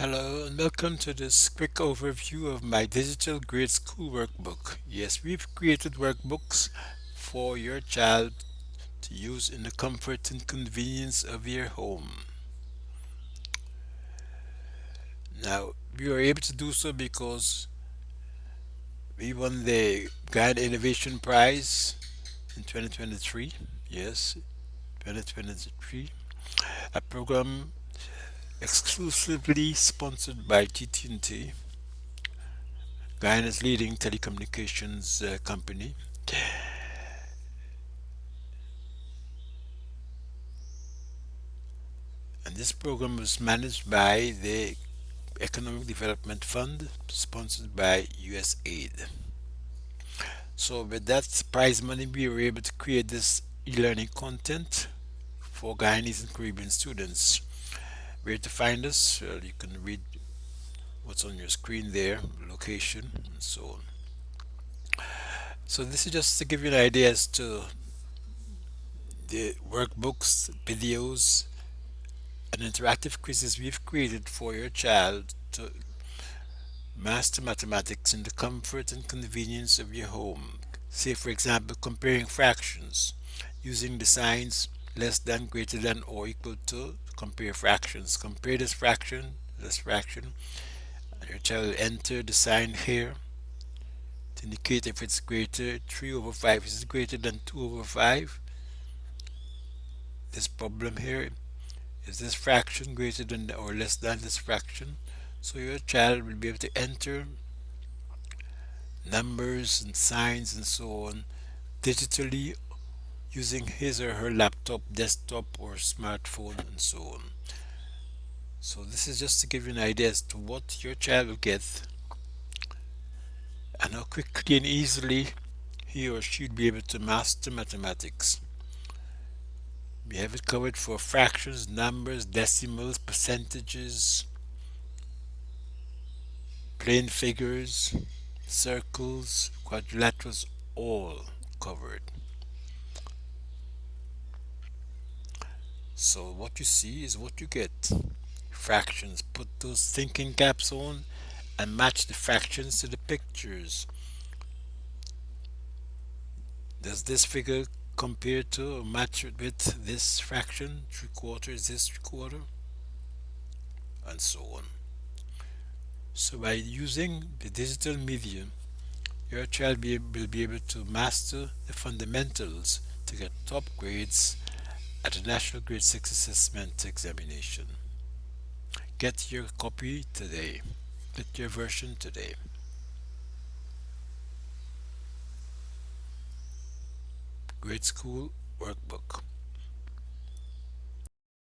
Hello and welcome to this quick overview of my digital grade school workbook. Yes, we've created workbooks for your child to use in the comfort and convenience of your home. Now, we were able to do so because we won the Grand Innovation Prize in 2023. Yes, 2023. A program exclusively sponsored by GT&T, Guyana's leading telecommunications company. And this program was managed by the Economic Development Fund, sponsored by USAID. So with that prize money, we were able to create this e-learning content for Guyanese and Caribbean students. Where to find us? Well, you can read what's on your screen there, location, and so on. So this is just to give you an idea as to the workbooks, videos, and interactive quizzes we've created for your child to master mathematics in the comfort and convenience of your home. Say, for example, comparing fractions using the signs less than, greater than, or equal to compare fractions. Compare this fraction, and your child will enter the sign here to indicate if it's greater. 3 over 5 is greater than 2 over 5. This problem here is this fraction greater than or less than this fraction. So your child will be able to enter numbers and signs and so on digitally using his or her laptop, desktop, or smartphone, and so on. So this is just to give you an idea as to what your child will get and how quickly and easily he or she will be able to master mathematics. We have it covered for fractions, numbers, decimals, percentages, plain figures, circles, quadrilaterals, all covered. So what you see is what you get. Fractions. Put those thinking caps on and match the fractions to the pictures. Does this figure compare to or match with this fraction? 3/4 is this 3/4? And so on. So by using the digital medium, your child will be able to master the fundamentals to get top grades at the National Grade 6 Assessment Examination. Get your copy today. Get your version today. Grade School Workbook.